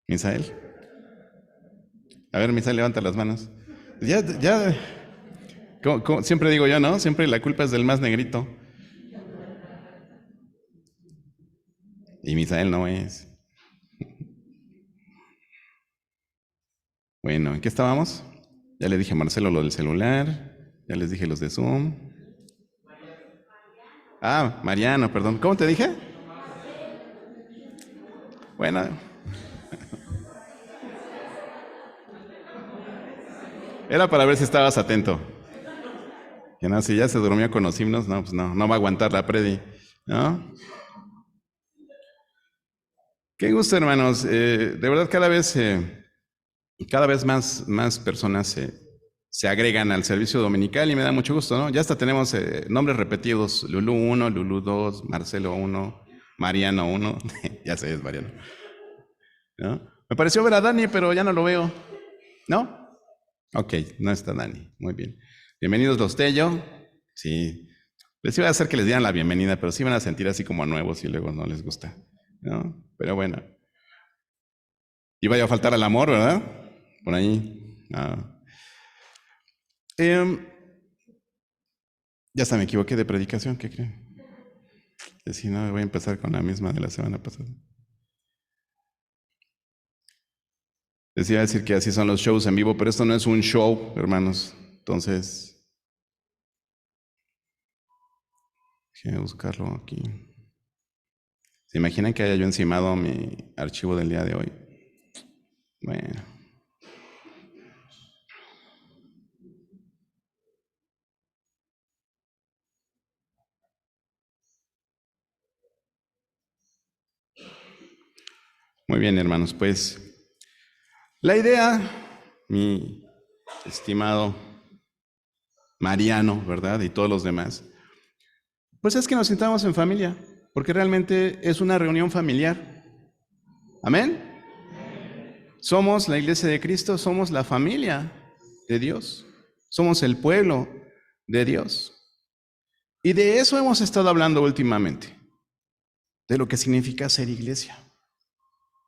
Misael. A ver, Misael, levanta las manos. Ya, siempre digo yo, ¿no? Siempre la culpa es del más negrito. Y Misael no es. Bueno, ¿en qué estábamos? Ya le dije a Marcelo lo del celular. Ya les dije los de Zoom. Ah, Mariano, perdón. ¿Cómo te dije? Bueno, era para ver si estabas atento. Que no, si ya se durmió con los himnos, no, pues no va a aguantar la predi, ¿no? Qué gusto, hermanos. De verdad, cada vez más personas se agregan al servicio dominical y me da mucho gusto, ¿no? Ya hasta tenemos nombres repetidos: Lulú 1, Lulú 2, Marcelo 1, Mariano 1. Ya sé, es Mariano, ¿no? Me pareció ver a Dani, pero ya no lo veo, ¿no? Ok, no está Dani. Muy bien. Bienvenidos los Tello. Sí, les iba a hacer que les dieran la bienvenida, pero sí van a sentir así como nuevos y luego no les gusta, ¿no? Pero bueno. Iba a faltar al amor, ¿verdad? Por ahí. Ah. Ya hasta me equivoqué de predicación, ¿qué creen? Si no, voy a empezar con la misma de la semana pasada. Les iba a decir que así son los shows en vivo, pero esto no es un show, hermanos. Entonces, déjenme buscarlo aquí. ¿Se imaginan que haya yo encimado mi archivo del día de hoy? Bueno. Muy bien, hermanos, pues la idea, mi estimado Mariano, ¿verdad? Y todos los demás, pues es que nos sintamos en familia, porque realmente es una reunión familiar. ¿Amén? Somos la iglesia de Cristo, somos la familia de Dios, somos el pueblo de Dios. Y de eso hemos estado hablando últimamente, de lo que significa ser iglesia.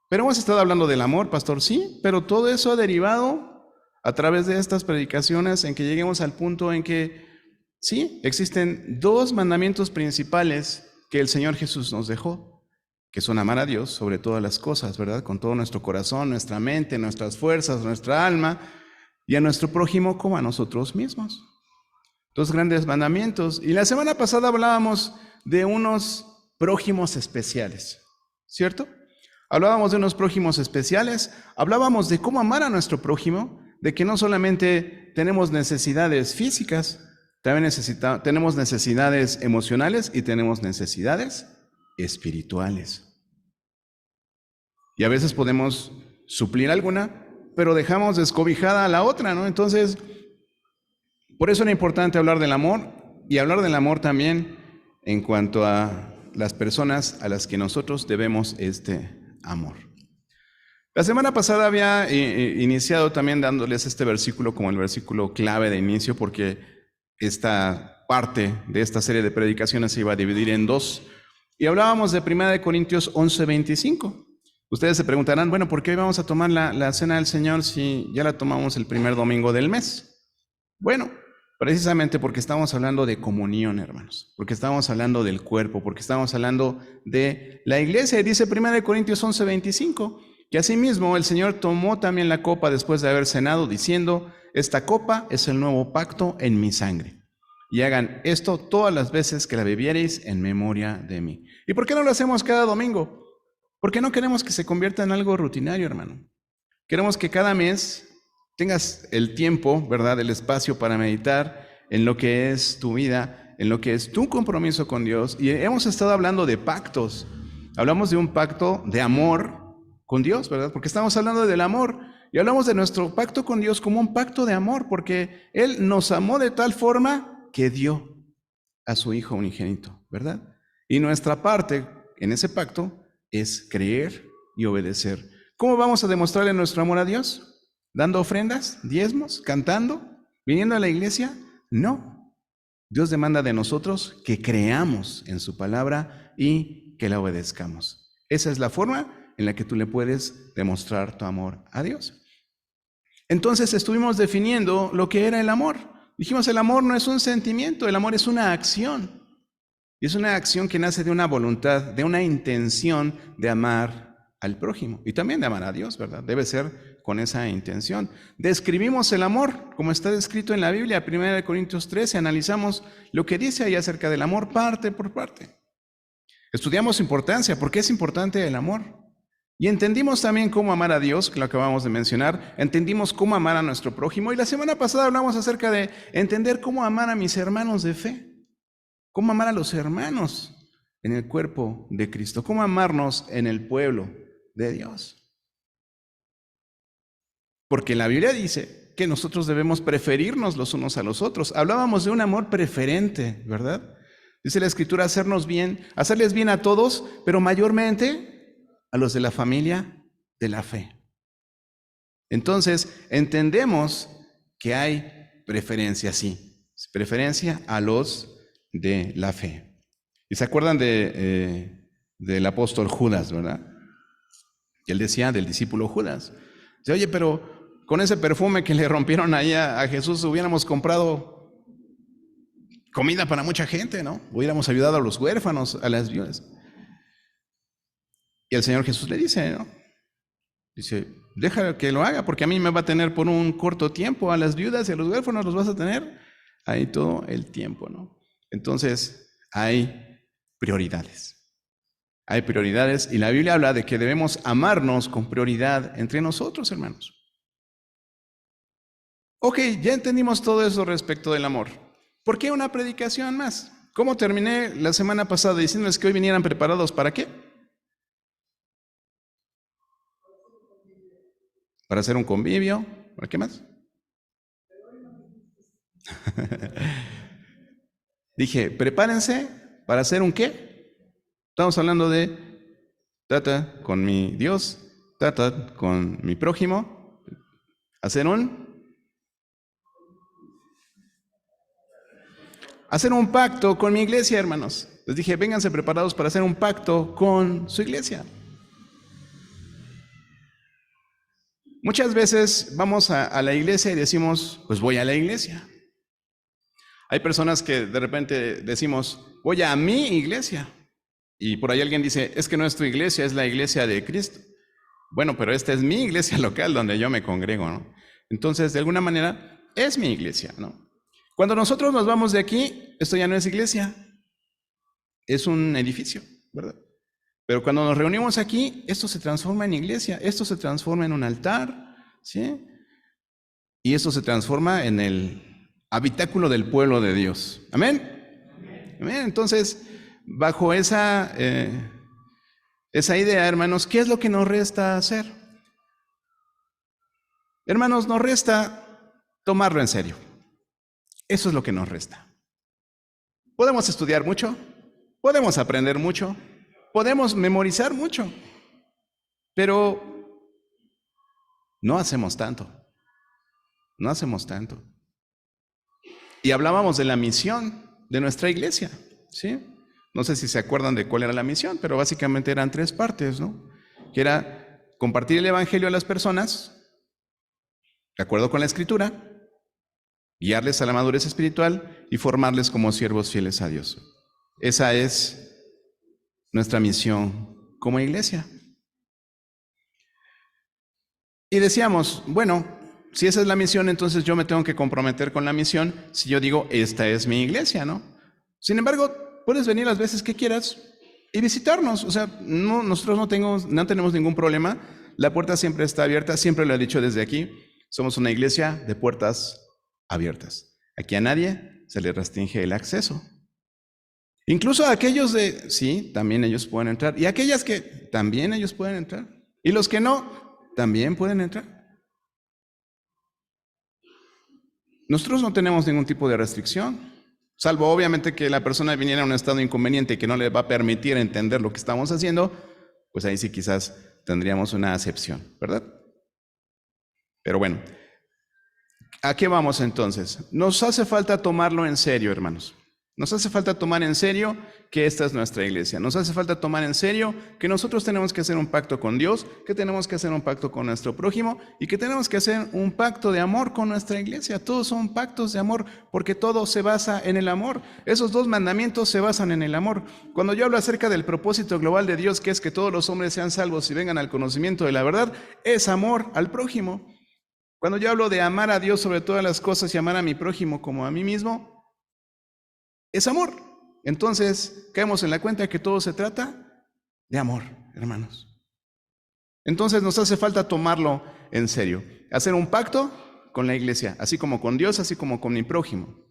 Pero hemos estado hablando del amor, pastor, sí, pero todo eso ha derivado a través de estas predicaciones en que lleguemos al punto en que, sí, existen dos mandamientos principales que el Señor Jesús nos dejó, que son amar a Dios sobre todas las cosas, ¿verdad? Con todo nuestro corazón, nuestra mente, nuestras fuerzas, nuestra alma, y a nuestro prójimo como a nosotros mismos. Dos grandes mandamientos. Y la semana pasada hablábamos de unos prójimos especiales, ¿cierto? Hablábamos de unos prójimos especiales, hablábamos de cómo amar a nuestro prójimo, de que no solamente tenemos necesidades físicas, también tenemos necesidades emocionales y tenemos necesidades espirituales. Y a veces podemos suplir alguna, pero dejamos descobijada a la otra, ¿no? Entonces, por eso era importante hablar del amor y hablar del amor también en cuanto a las personas a las que nosotros debemos este amor. La semana pasada había iniciado también dándoles este versículo como el versículo clave de inicio, porque esta parte de esta serie de predicaciones se iba a dividir en dos. Y hablábamos de 1 Corintios 11:25. Ustedes se preguntarán, bueno, ¿por qué hoy vamos a tomar la cena del Señor si ya la tomamos el primer domingo del mes? Bueno, precisamente porque estamos hablando de comunión, hermanos, porque estamos hablando del cuerpo, porque estamos hablando de la iglesia. Y dice 1 Corintios 11:25, que asimismo el Señor tomó también la copa después de haber cenado, diciendo: esta copa es el nuevo pacto en mi sangre. Y hagan esto todas las veces que la bebiereis en memoria de mí. ¿Y por qué no lo hacemos cada domingo? Porque no queremos que se convierta en algo rutinario, hermano. Queremos que cada mes tengas el tiempo, ¿verdad?, el espacio para meditar en lo que es tu vida, en lo que es tu compromiso con Dios. Y hemos estado hablando de pactos. Hablamos de un pacto de amor con Dios, ¿verdad? Porque estamos hablando del amor. Y hablamos de nuestro pacto con Dios como un pacto de amor, porque Él nos amó de tal forma que dio a su Hijo unigénito, ¿verdad? Y nuestra parte en ese pacto es creer y obedecer. ¿Cómo vamos a demostrarle nuestro amor a Dios? ¿Dando ofrendas? ¿Diezmos? ¿Cantando? ¿Viniendo a la iglesia? No. Dios demanda de nosotros que creamos en su palabra y que la obedezcamos. Esa es la forma en la que tú le puedes demostrar tu amor a Dios. Entonces estuvimos definiendo lo que era el amor. Dijimos, el amor no es un sentimiento, el amor es una acción. Y es una acción que nace de una voluntad, de una intención de amar al prójimo y también de amar a Dios, ¿verdad? Debe ser con esa intención. Describimos el amor, como está descrito en la Biblia, 1 Corintios 13, analizamos lo que dice ahí acerca del amor parte por parte. Estudiamos su importancia, ¿por qué es importante el amor? Y entendimos también cómo amar a Dios, que lo acabamos de mencionar, entendimos cómo amar a nuestro prójimo, y la semana pasada hablamos acerca de entender cómo amar a mis hermanos de fe, cómo amar a los hermanos en el cuerpo de Cristo, cómo amarnos en el pueblo de Dios. Porque la Biblia dice que nosotros debemos preferirnos los unos a los otros. Hablábamos de un amor preferente, ¿verdad? Dice la Escritura, hacernos bien, hacerles bien a todos, pero mayormente a los de la familia de la fe. Entonces, entendemos que hay preferencia, sí, preferencia a los de la fe. Y se acuerdan del apóstol Judas, ¿verdad? Él decía del discípulo Judas. Dice, oye, pero con ese perfume que le rompieron ahí a Jesús hubiéramos comprado comida para mucha gente, ¿no? Hubiéramos ayudado a los huérfanos, a las viudas. Y el Señor Jesús le dice, ¿no? Dice, deja que lo haga, porque a mí me va a tener por un corto tiempo, a las viudas y a los huérfanos los vas a tener ahí todo el tiempo, ¿no? Entonces, hay prioridades. Hay prioridades y la Biblia habla de que debemos amarnos con prioridad entre nosotros, hermanos. Ok, ya entendimos todo eso respecto del amor. ¿Por qué una predicación más? ¿Cómo terminé la semana pasada diciéndoles que hoy vinieran preparados para qué? Para hacer un convivio. ¿Para qué más? Dije, prepárense para hacer un qué. Estamos hablando de trata con mi Dios, trata con mi prójimo, hacer un pacto con mi iglesia, hermanos. Les dije, vénganse preparados para hacer un pacto con su iglesia. Muchas veces vamos a la iglesia y decimos, pues voy a la iglesia. Hay personas que de repente decimos, voy a mi iglesia. Y por ahí alguien dice, es que no es tu iglesia, es la iglesia de Cristo. Bueno, pero esta es mi iglesia local donde yo me congrego, ¿no? Entonces, de alguna manera, es mi iglesia, ¿no? Cuando nosotros nos vamos de aquí, esto ya no es iglesia, es un edificio, ¿verdad? Pero cuando nos reunimos aquí, esto se transforma en iglesia, esto se transforma en un altar, ¿sí? Y esto se transforma en el habitáculo del pueblo de Dios. ¿Amén? Amén. Entonces, bajo esa idea, hermanos, ¿qué es lo que nos resta hacer? Hermanos, nos resta tomarlo en serio. Eso es lo que nos resta. Podemos estudiar mucho, podemos aprender mucho, podemos memorizar mucho, pero no hacemos tanto. No hacemos tanto. Y hablábamos de la misión de nuestra iglesia, ¿sí? No sé si se acuerdan de cuál era la misión, pero básicamente eran 3 partes, ¿no? Que era compartir el evangelio a las personas, de acuerdo con la Escritura, guiarles a la madurez espiritual y formarles como siervos fieles a Dios. Esa es nuestra misión como iglesia. Y decíamos, bueno, si esa es la misión, entonces yo me tengo que comprometer con la misión si yo digo, esta es mi iglesia, ¿no? Sin embargo, puedes venir las veces que quieras y visitarnos. O sea, nosotros no tenemos ningún problema. La puerta siempre está abierta, siempre lo he dicho desde aquí. Somos una iglesia de puertas abiertas. Aquí a nadie se le restringe el acceso. Incluso a aquellos sí, también ellos pueden entrar. Y aquellas que también ellos pueden entrar. Y los que no, también pueden entrar. Nosotros no tenemos ningún tipo de restricción, salvo obviamente que la persona viniera en un estado inconveniente y que no le va a permitir entender lo que estamos haciendo, pues ahí sí quizás tendríamos una acepción, ¿verdad? Pero bueno, ¿a qué vamos entonces? Nos hace falta tomarlo en serio, hermanos. Nos hace falta tomar en serio que esta es nuestra iglesia. Nos hace falta tomar en serio que nosotros tenemos que hacer un pacto con Dios, que tenemos que hacer un pacto con nuestro prójimo y que tenemos que hacer un pacto de amor con nuestra iglesia. Todos son pactos de amor porque todo se basa en el amor. Esos 2 mandamientos se basan en el amor. Cuando yo hablo acerca del propósito global de Dios, que es que todos los hombres sean salvos y vengan al conocimiento de la verdad, es amor al prójimo. Cuando yo hablo de amar a Dios sobre todas las cosas y amar a mi prójimo como a mí mismo, es amor. Entonces, caemos en la cuenta que todo se trata de amor, hermanos. Entonces nos hace falta tomarlo en serio. Hacer un pacto con la iglesia, así como con Dios, así como con mi prójimo.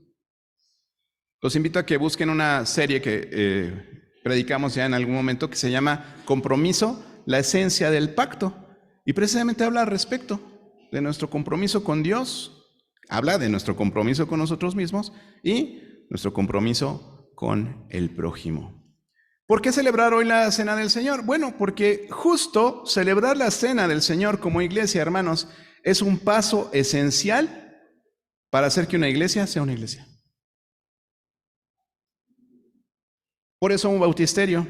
Los invito a que busquen una serie que predicamos ya en algún momento que se llama Compromiso, la esencia del pacto. Y precisamente habla al respecto de nuestro compromiso con Dios, habla de nuestro compromiso con nosotros mismos y nuestro compromiso con el prójimo. ¿Por qué celebrar hoy la Cena del Señor? Bueno, porque justo celebrar la Cena del Señor como iglesia, hermanos, es un paso esencial para hacer que una iglesia sea una iglesia. Por eso un bautisterio.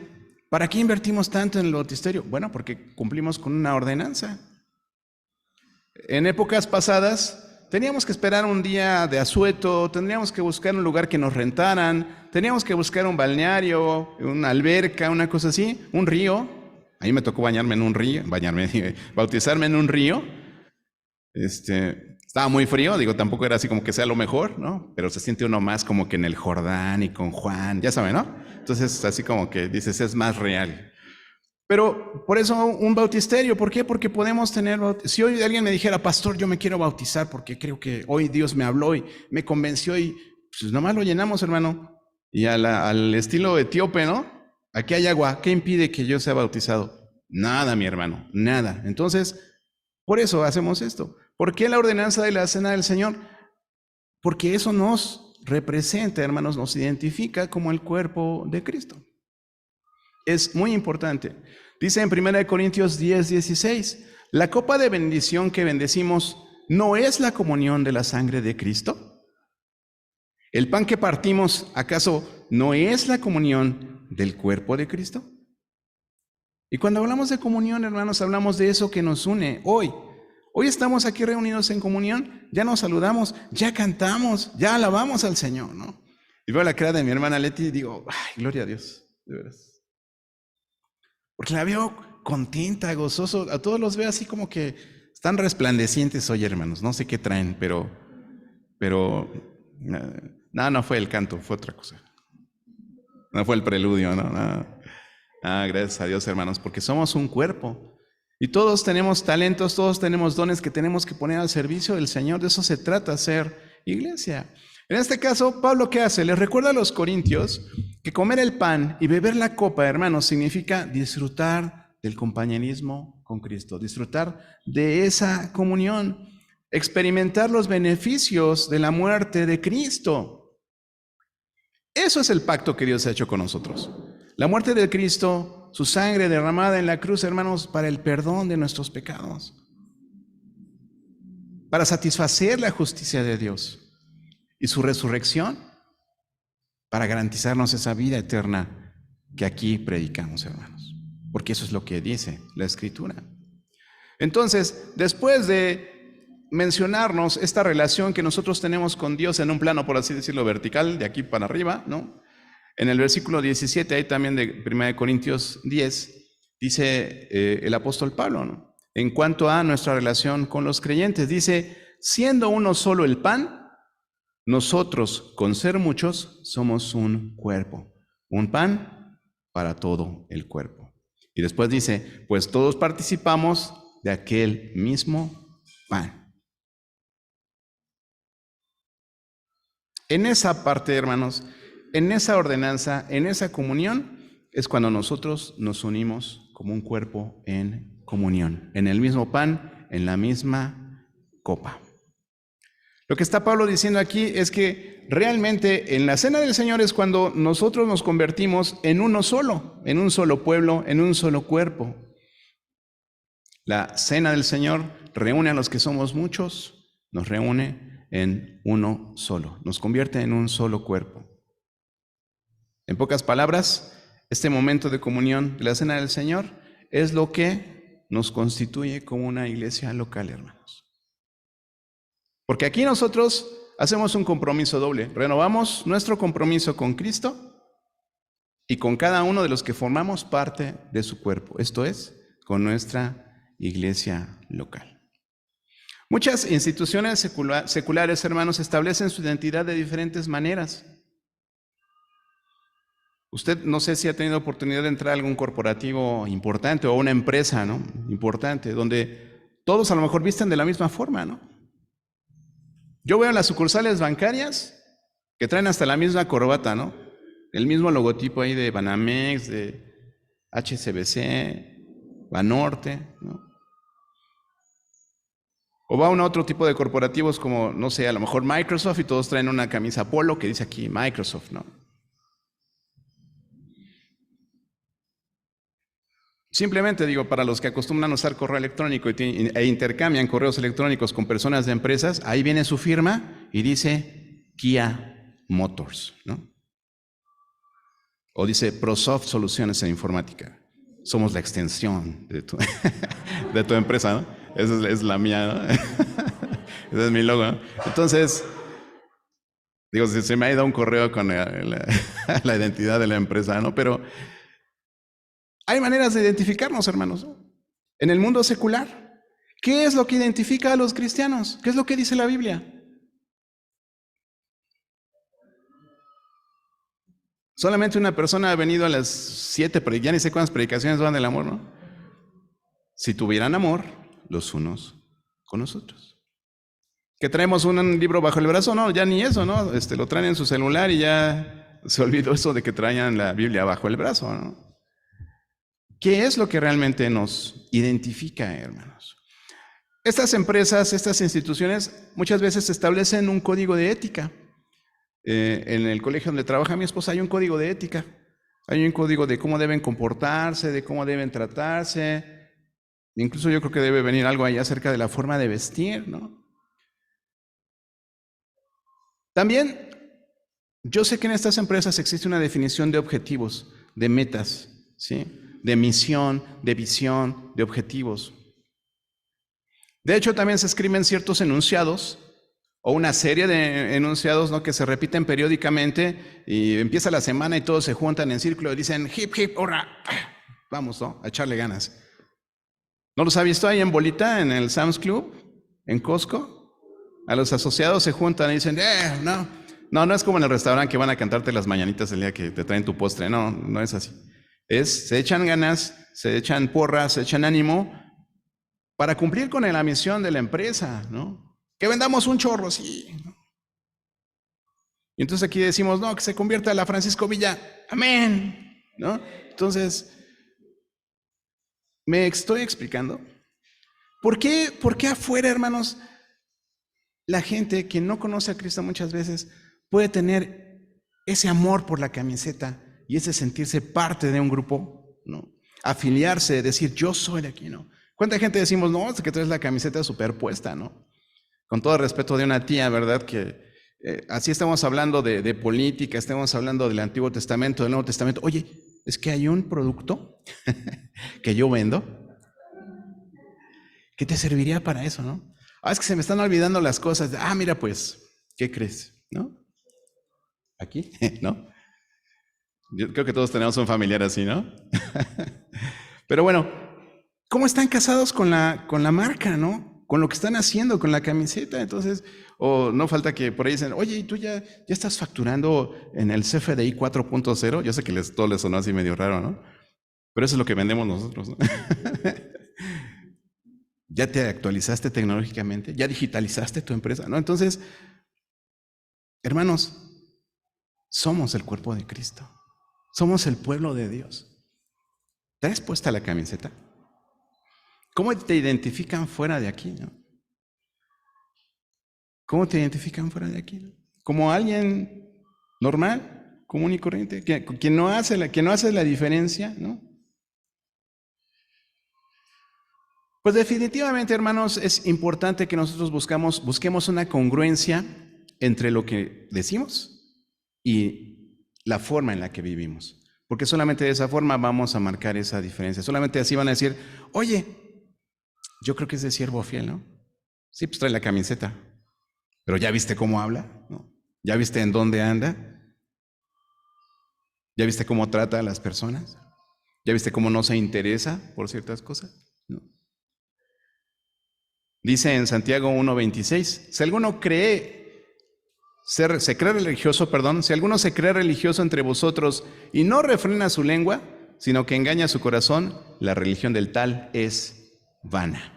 ¿Para qué invertimos tanto en el bautisterio? Bueno, porque cumplimos con una ordenanza. En épocas pasadas teníamos que esperar un día de asueto, tendríamos que buscar un lugar que nos rentaran, teníamos que buscar un balneario, una alberca, una cosa así, un río. A mí me tocó bañarme en un río, bautizarme en un río. Estaba muy frío, tampoco era así como que sea lo mejor, ¿no? Pero se siente uno más como que en el Jordán y con Juan, ya saben, ¿no? Entonces así como que dices, es más real. Pero por eso un bautisterio, ¿por qué? Porque podemos tener, si hoy alguien me dijera, pastor, yo me quiero bautizar porque creo que hoy Dios me habló y me convenció y pues nomás lo llenamos, hermano. Y al estilo etíope, ¿no? Aquí hay agua, ¿qué impide que yo sea bautizado? Nada, mi hermano, nada. Entonces, por eso hacemos esto. ¿Por qué la ordenanza de la Cena del Señor? Porque eso nos representa, hermanos, nos identifica como el cuerpo de Cristo. Es muy importante. Dice en 1 Corintios 10:16, la copa de bendición que bendecimos ¿no es la comunión de la sangre de Cristo? ¿El pan que partimos acaso no es la comunión del cuerpo de Cristo? Y cuando hablamos de comunión, hermanos, hablamos de eso que nos une hoy. Hoy estamos aquí reunidos en comunión, ya nos saludamos, ya cantamos, ya alabamos al Señor, ¿no? Y veo la cara de mi hermana Leti y digo, ay, gloria a Dios, de veras. Porque la veo contenta, gozoso, a todos los veo así como que están resplandecientes hoy, hermanos. No sé qué traen, pero no fue el canto, fue otra cosa. No fue el preludio, no. Gracias a Dios, hermanos, porque somos un cuerpo. Y todos tenemos talentos, todos tenemos dones que tenemos que poner al servicio del Señor. De eso se trata, ser iglesia. En este caso, Pablo, ¿qué hace? Les recuerda a los corintios que comer el pan y beber la copa, hermanos, significa disfrutar del compañerismo con Cristo, disfrutar de esa comunión, experimentar los beneficios de la muerte de Cristo. Eso es el pacto que Dios ha hecho con nosotros. La muerte de Cristo, su sangre derramada en la cruz, hermanos, para el perdón de nuestros pecados, para satisfacer la justicia de Dios. Y su resurrección para garantizarnos esa vida eterna que aquí predicamos, hermanos. Porque eso es lo que dice la Escritura. Entonces, después de mencionarnos esta relación que nosotros tenemos con Dios en un plano, por así decirlo, vertical, de aquí para arriba, ¿no? En el versículo 17, ahí también de 1 Corintios 10, dice el apóstol Pablo, ¿no? En cuanto a nuestra relación con los creyentes, dice, siendo uno solo el pan, nosotros, con ser muchos, somos un cuerpo, un pan para todo el cuerpo. Y después dice, pues todos participamos de aquel mismo pan. En esa parte, hermanos, en esa ordenanza, en esa comunión, es cuando nosotros nos unimos como un cuerpo en comunión, en el mismo pan, en la misma copa. Lo que está Pablo diciendo aquí es que realmente en la Cena del Señor es cuando nosotros nos convertimos en uno solo, en un solo pueblo, en un solo cuerpo. La Cena del Señor reúne a los que somos muchos, nos reúne en uno solo, nos convierte en un solo cuerpo. En pocas palabras, este momento de comunión de la Cena del Señor es lo que nos constituye como una iglesia local, hermanos. Porque aquí nosotros hacemos un compromiso doble. Renovamos nuestro compromiso con Cristo y con cada uno de los que formamos parte de su cuerpo. Esto es, con nuestra iglesia local. Muchas instituciones seculares, hermanos, establecen su identidad de diferentes maneras. Usted no sé si ha tenido oportunidad de entrar a algún corporativo importante o una empresa, ¿no?, importante, donde todos a lo mejor visten de la misma forma, ¿no? Yo veo las sucursales bancarias que traen hasta la misma corbata, ¿no? El mismo logotipo ahí de Banamex, de HSBC, Banorte, ¿no? O va a otro tipo de corporativos como, no sé, a lo mejor Microsoft y todos traen una camisa polo que dice aquí Microsoft, ¿no? Simplemente digo, para los que acostumbran a usar correo electrónico e intercambian correos electrónicos con personas de empresas, ahí viene su firma y dice Kia Motors, ¿no? O dice ProSoft Soluciones en Informática. Somos la extensión de tu, de tu empresa, ¿no? Esa es la mía, ¿no? Ese es mi logo, ¿no? Entonces, digo, se me ha ido un correo con la identidad de la empresa, ¿no? Pero hay maneras de identificarnos, hermanos, ¿no? En el mundo secular, ¿qué es lo que identifica a los cristianos? ¿Qué es lo que dice la Biblia? Solamente una persona ha venido a las 7, ya ni sé cuántas predicaciones van del amor, ¿no? Si tuvieran amor los unos con los otros. Que traemos un libro bajo el brazo, no, ya ni eso, ¿no? Lo traen en su celular y ya se olvidó eso de que traían la Biblia bajo el brazo, ¿no? ¿Qué es lo que realmente nos identifica, hermanos? Estas empresas, estas instituciones, muchas veces establecen un código de ética. En el colegio donde trabaja mi esposa hay un código de ética. Hay un código de cómo deben comportarse, de cómo deben tratarse. Incluso yo creo que debe venir algo ahí acerca de la forma de vestir, ¿no? También, yo sé que en estas empresas existe una definición de objetivos, de metas, ¿sí?, de misión, de visión, de objetivos. De hecho, también se escriben ciertos enunciados o una serie de enunciados, ¿no?, que se repiten periódicamente y empieza la semana y todos se juntan en círculo y dicen hip, hip, hurra, vamos, ¿no?, a echarle ganas. ¿No los ha visto ahí en bolita en el Sam's Club, en Costco? A los asociados se juntan y dicen, no es como en el restaurante que van a cantarte las mañanitas el día que te traen tu postre, no es así. Se echan ganas, se echan porras, se echan ánimo para cumplir con la misión de la empresa, ¿no? Que vendamos un chorro, sí, ¿no? Y entonces aquí decimos, no, que se convierta la Francisco Villa, amén, ¿no? Entonces, ¿me estoy explicando? ¿Por qué afuera, hermanos, la gente que no conoce a Cristo muchas veces puede tener ese amor por la camiseta y ese sentirse parte de un grupo, ¿no? Afiliarse, decir, yo soy de aquí, ¿no? ¿Cuánta gente decimos, no, es que traes la camiseta superpuesta, ¿no? Con todo respeto de una tía, ¿verdad? Que así estamos hablando de política, estamos hablando del Antiguo Testamento, del Nuevo Testamento. Oye, es que hay un producto que yo vendo que te serviría para eso, ¿no? Es que se me están olvidando las cosas. Mira pues, ¿qué crees? ¿No? ¿Aquí? ¿No? Yo creo que todos tenemos un familiar así, ¿no? Pero bueno, ¿cómo están casados con la marca, ¿no? Con lo que están haciendo, con la camiseta. Entonces, o no falta que por ahí dicen, oye, ¿y tú ya estás facturando en el CFDI 4.0? Yo sé que todo les sonó así medio raro, ¿no? Pero eso es lo que vendemos nosotros, ¿no? ¿Ya te actualizaste tecnológicamente? ¿Ya digitalizaste tu empresa? ¿No? Entonces, hermanos, somos el cuerpo de Cristo. Somos el pueblo de Dios. ¿Traes puesta la camiseta? ¿Cómo te identifican fuera de aquí, no? ¿Cómo te identifican fuera de aquí, no? Como alguien normal, común y corriente, que no hace la diferencia, ¿no? Pues definitivamente, hermanos, es importante que nosotros busquemos una congruencia entre lo que decimos y la forma en la que vivimos. Porque solamente de esa forma vamos a marcar esa diferencia. Solamente así van a decir, oye, yo creo que es de siervo fiel, ¿no? Sí, pues trae la camiseta. Pero ¿ya viste cómo habla? ¿No? ¿Ya viste en dónde anda? ¿Ya viste cómo trata a las personas? ¿Ya viste cómo no se interesa por ciertas cosas? ¿No? Dice en Santiago 1:26, si alguno si alguno se cree religioso entre vosotros y no refrena su lengua, sino que engaña su corazón, la religión del tal es vana.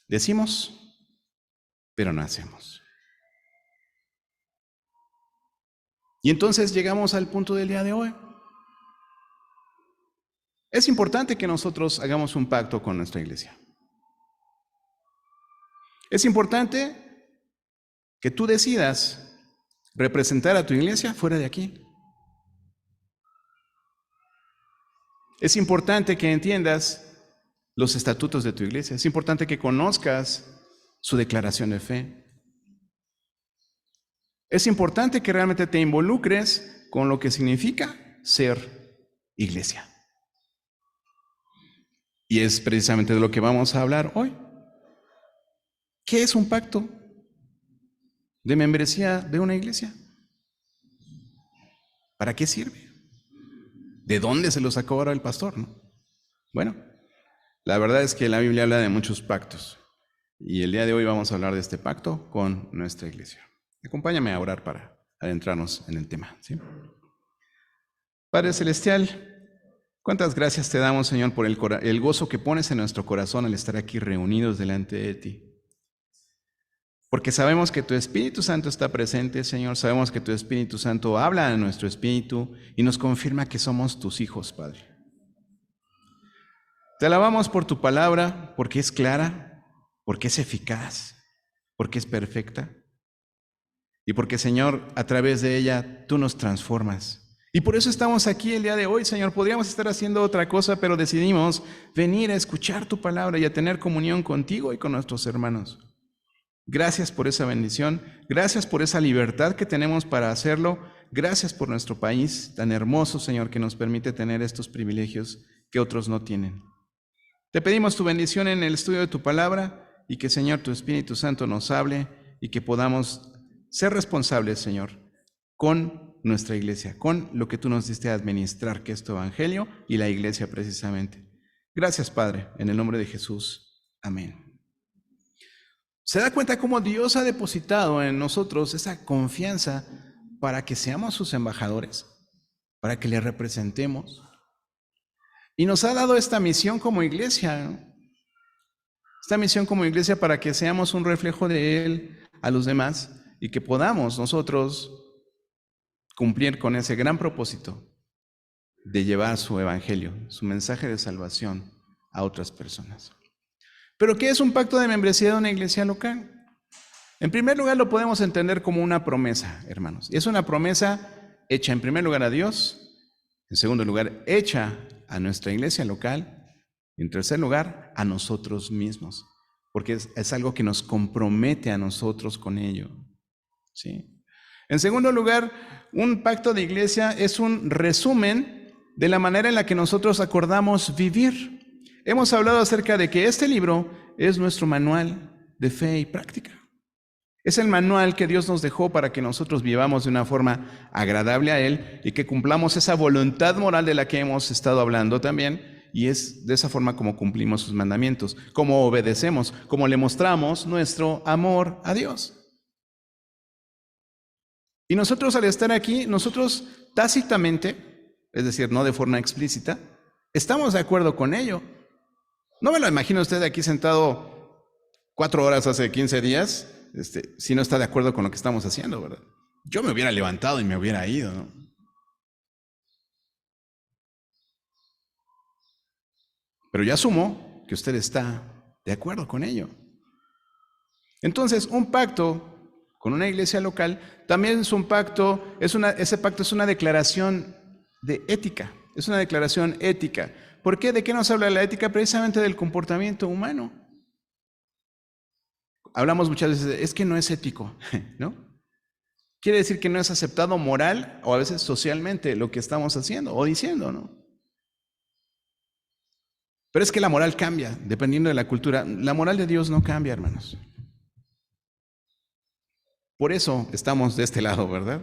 Decimos, pero no hacemos. Y entonces llegamos al punto del día de hoy. Es importante que nosotros hagamos un pacto con nuestra iglesia. Es importante que tú decidas representar a tu iglesia fuera de aquí. Es importante que entiendas los estatutos de tu iglesia. Es importante que conozcas su declaración de fe. Es importante que realmente te involucres con lo que significa ser iglesia. Y es precisamente de lo que vamos a hablar hoy. ¿Qué es un pacto de membresía de una iglesia? ¿Para qué sirve? ¿De dónde se lo sacó ahora el pastor, no? Bueno, la verdad es que la Biblia habla de muchos pactos. Y el día de hoy vamos a hablar de este pacto con nuestra iglesia. Acompáñame a orar para adentrarnos en el tema, ¿sí? Padre Celestial, cuántas gracias te damos, Señor, por el gozo que pones en nuestro corazón al estar aquí reunidos delante de ti. Porque sabemos que tu Espíritu Santo está presente, Señor. Sabemos que tu Espíritu Santo habla a nuestro espíritu y nos confirma que somos tus hijos, Padre. Te alabamos por tu palabra, porque es clara, porque es eficaz, porque es perfecta. Y porque, Señor, a través de ella tú nos transformas. Y por eso estamos aquí el día de hoy, Señor. Podríamos estar haciendo otra cosa, pero decidimos venir a escuchar tu palabra y a tener comunión contigo y con nuestros hermanos. Gracias por esa bendición, gracias por esa libertad que tenemos para hacerlo, gracias por nuestro país tan hermoso, Señor, que nos permite tener estos privilegios que otros no tienen. Te pedimos tu bendición en el estudio de tu palabra y que, Señor, tu Espíritu Santo nos hable y que podamos ser responsables, Señor, con nuestra iglesia, con lo que tú nos diste a administrar, que es tu evangelio y la iglesia precisamente. Gracias, Padre, en el nombre de Jesús. Amén. ¿Se da cuenta cómo Dios ha depositado en nosotros esa confianza para que seamos sus embajadores, para que le representemos? Y nos ha dado esta misión como iglesia, ¿no? Esta misión como iglesia para que seamos un reflejo de Él a los demás y que podamos nosotros cumplir con ese gran propósito de llevar su evangelio, su mensaje de salvación a otras personas. ¿Pero qué es un pacto de membresía de una iglesia local? En primer lugar, lo podemos entender como una promesa, hermanos. Y es una promesa hecha en primer lugar a Dios, en segundo lugar, hecha a nuestra iglesia local, y en tercer lugar, a nosotros mismos, porque es algo que nos compromete a nosotros con ello, ¿sí? En segundo lugar, un pacto de iglesia es un resumen de la manera en la que nosotros acordamos vivir. Hemos hablado acerca de que este libro es nuestro manual de fe y práctica. Es el manual que Dios nos dejó para que nosotros vivamos de una forma agradable a Él y que cumplamos esa voluntad moral de la que hemos estado hablando también. Y es de esa forma como cumplimos sus mandamientos, como obedecemos, como le mostramos nuestro amor a Dios. Y nosotros al estar aquí, nosotros tácitamente, es decir, no de forma explícita, estamos de acuerdo con ello. No me lo imagino usted aquí sentado 4 horas hace 15 días, si no está de acuerdo con lo que estamos haciendo, ¿verdad? Yo me hubiera levantado y me hubiera ido, ¿no? Pero yo asumo que usted está de acuerdo con ello. Entonces, un pacto con una iglesia local también es un pacto, ese pacto es una declaración de ética, es una declaración ética. ¿Por qué? ¿De qué nos habla la ética? Precisamente del comportamiento humano. Hablamos muchas veces de, es que no es ético, ¿no? quiere decir que no es aceptado moral o a veces socialmente lo que estamos haciendo o diciendo, ¿no? Pero es que la moral cambia dependiendo de la cultura. La moral de Dios no cambia, hermanos. Por eso estamos de este lado, ¿verdad?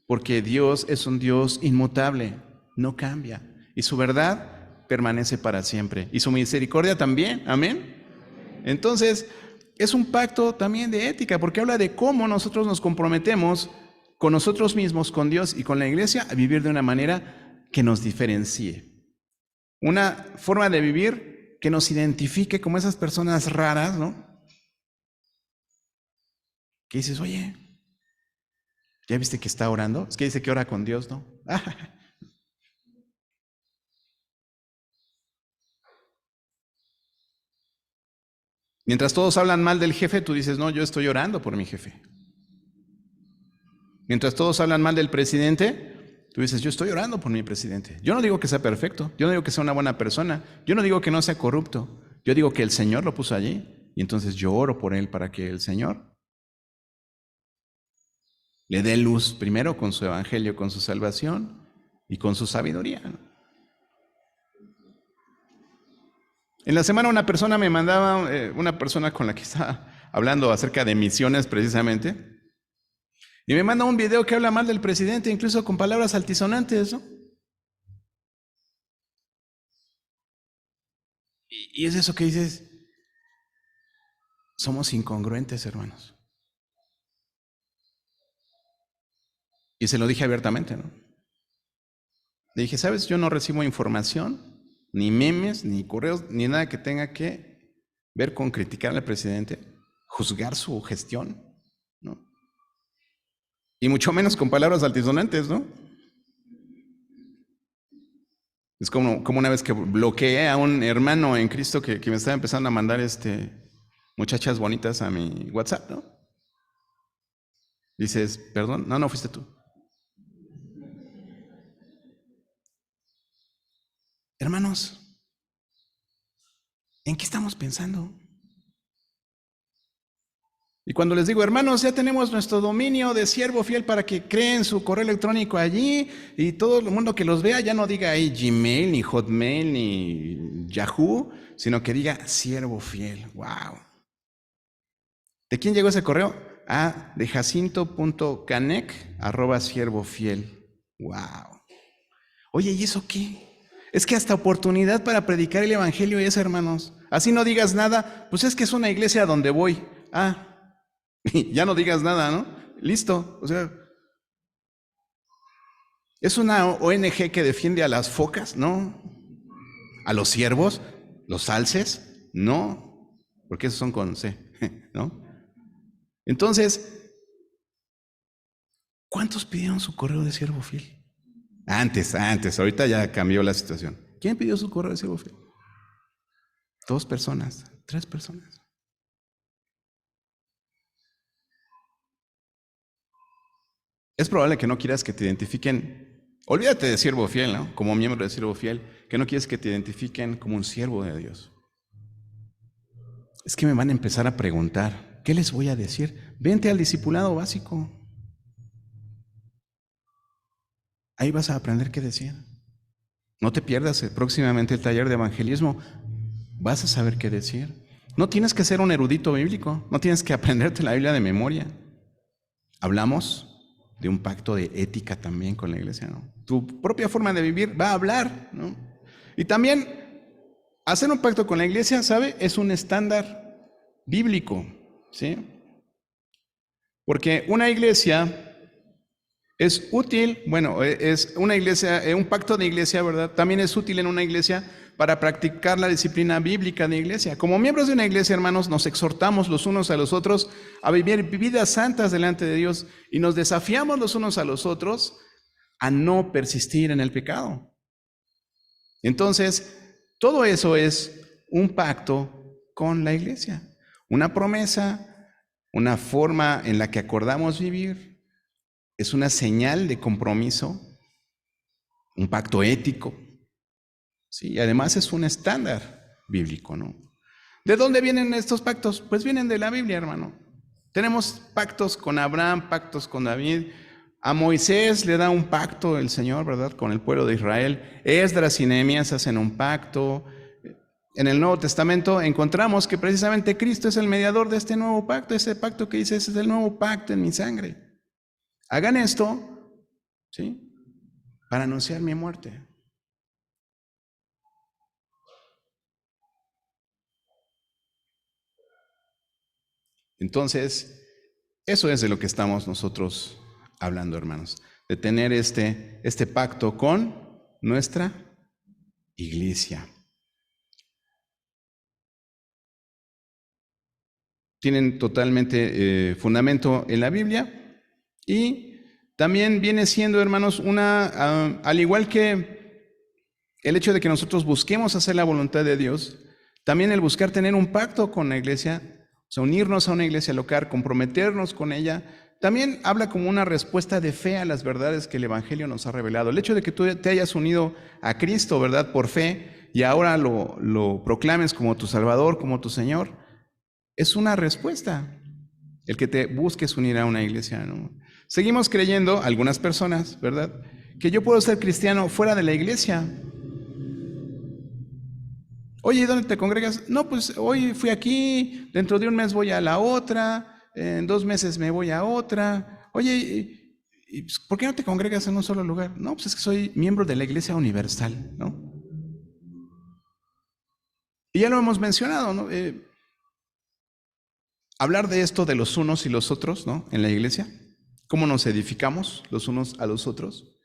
Porque Dios es un Dios inmutable, no cambia. Y su verdad permanece para siempre. Y su misericordia también, amén. Entonces, es un pacto también de ética, porque habla de cómo nosotros nos comprometemos con nosotros mismos, con Dios y con la iglesia a vivir de una manera que nos diferencie. Una forma de vivir que nos identifique como esas personas raras, ¿no? Que dices, oye, ¿ya viste que está orando? Es que dice que ora con Dios, ¿no? Mientras todos hablan mal del jefe, tú dices, no, yo estoy orando por mi jefe. Mientras todos hablan mal del presidente, tú dices, yo estoy orando por mi presidente. Yo no digo que sea perfecto, yo no digo que sea una buena persona, yo no digo que no sea corrupto, yo digo que el Señor lo puso allí y entonces yo oro por él para que el Señor le dé luz primero con su evangelio, con su salvación y con su sabiduría. En la semana una persona me mandaba, una persona con la que estaba hablando acerca de misiones precisamente, y me manda un video que habla mal del presidente, incluso con palabras altisonantes, ¿no? Y es eso que dices, somos incongruentes, hermanos. Y se lo dije abiertamente, ¿no? Le dije, ¿sabes? Yo no recibo información, ni memes, ni correos, ni nada que tenga que ver con criticar al presidente, juzgar su gestión, ¿no? Y mucho menos con palabras altisonantes, ¿no? Es como una vez que bloqueé a un hermano en Cristo que me estaba empezando a mandar muchachas bonitas a mi WhatsApp, ¿no? Dices, perdón, no fuiste tú. Hermanos, ¿en qué estamos pensando? Y cuando les digo, hermanos, ya tenemos nuestro dominio de siervo fiel para que creen su correo electrónico allí y todo el mundo que los vea ya no diga ahí Gmail, ni Hotmail, ni Yahoo, sino que diga siervo fiel. ¡Wow! ¿De quién llegó ese correo? De jacinto.canec@siervofiel. ¡Wow! Oye, ¿y eso qué? Es que hasta oportunidad para predicar el evangelio es, hermanos. Así no digas nada, pues es que es una iglesia a donde voy. Ya no digas nada, ¿no? Listo. O sea, ¿es una ONG que defiende a las focas? No. ¿A los ciervos? ¿Los alces? No. Porque esos son con C, ¿no? Entonces, ¿cuántos pidieron su correo de siervo fiel? Antes, ahorita ya cambió la situación. ¿Quién pidió su correo de siervo fiel? 2 personas, 3 personas. Es probable que no quieras que te identifiquen, olvídate de siervo fiel, ¿no? Como miembro de siervo fiel, que no quieres que te identifiquen como un siervo de Dios. Es que me van a empezar a preguntar, ¿qué les voy a decir? Vente al discipulado básico. Ahí vas a aprender qué decir. No te pierdas próximamente el taller de evangelismo. Vas a saber qué decir. No tienes que ser un erudito bíblico, no tienes que aprenderte la Biblia de memoria. Hablamos de un pacto de ética también con la iglesia, ¿no? Tu propia forma de vivir va a hablar, ¿no? Y también hacer un pacto con la iglesia, ¿sabe? Es un estándar bíblico, ¿sí? Porque una iglesia es útil, bueno, es una iglesia, un pacto de iglesia, ¿verdad? También es útil en una iglesia para practicar la disciplina bíblica de iglesia. Como miembros de una iglesia, hermanos, nos exhortamos los unos a los otros a vivir vidas santas delante de Dios y nos desafiamos los unos a los otros a no persistir en el pecado. Entonces, todo eso es un pacto con la iglesia, una promesa, una forma en la que acordamos vivir, es una señal de compromiso, un pacto ético. Sí, y además es un estándar bíblico, ¿no? ¿De dónde vienen estos pactos? Pues vienen de la Biblia, hermano. Tenemos pactos con Abraham, pactos con David. A Moisés le da un pacto el Señor, ¿verdad?, con el pueblo de Israel. Esdras y Nehemías hacen un pacto. En el Nuevo Testamento encontramos que precisamente Cristo es el mediador de este nuevo pacto, ese pacto que dice, ese es el nuevo pacto en mi sangre. Hagan esto, ¿sí?, para anunciar mi muerte. Entonces, eso es de lo que estamos nosotros hablando, hermanos, de tener este pacto con nuestra iglesia. Tienen totalmente fundamento en la Biblia y también viene siendo, hermanos, al igual que el hecho de que nosotros busquemos hacer la voluntad de Dios, también el buscar tener un pacto con la iglesia, o sea, unirnos a una iglesia local, comprometernos con ella, también habla como una respuesta de fe a las verdades que el Evangelio nos ha revelado. El hecho de que tú te hayas unido a Cristo, ¿verdad?, por fe, y ahora lo proclames como tu Salvador, como tu Señor, es una respuesta el que te busques unir a una iglesia, ¿no? Seguimos creyendo, algunas personas, ¿verdad?, que yo puedo ser cristiano fuera de la iglesia. Oye, ¿y dónde te congregas? No, pues hoy fui aquí, dentro de un mes voy a la otra, en 2 meses me voy a otra. Oye, ¿por qué no te congregas en un solo lugar? No, pues es que soy miembro de la Iglesia Universal, ¿no? Y ya lo hemos mencionado, ¿no? Hablar de esto de los unos y los otros, ¿no?, en la iglesia, cómo nos edificamos los unos a los otros,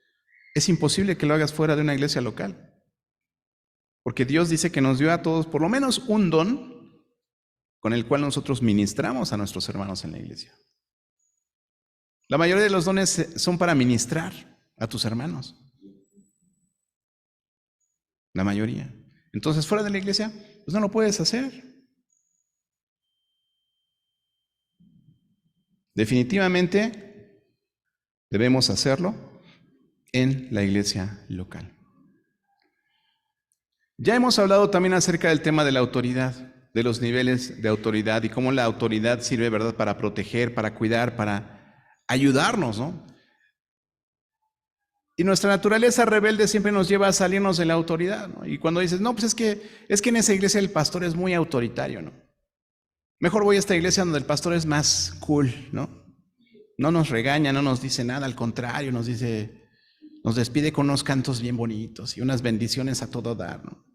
es imposible que lo hagas fuera de una iglesia local. Porque Dios dice que nos dio a todos por lo menos un don con el cual nosotros ministramos a nuestros hermanos en la iglesia. La mayoría de los dones son para ministrar a tus hermanos. La mayoría. Entonces, fuera de la iglesia, pues no lo puedes hacer. Definitivamente debemos hacerlo en la iglesia local. Ya hemos hablado también acerca del tema de la autoridad, de los niveles de autoridad y cómo la autoridad sirve, ¿verdad?, para proteger, para cuidar, para ayudarnos, ¿no? Y nuestra naturaleza rebelde siempre nos lleva a salirnos de la autoridad, ¿no? Y cuando dices, no, pues es que en esa iglesia el pastor es muy autoritario, ¿no? Mejor voy a esta iglesia donde el pastor es más cool, ¿no? No nos regaña, no nos dice nada, al contrario, nos despide con unos cantos bien bonitos y unas bendiciones a todo dar, ¿no?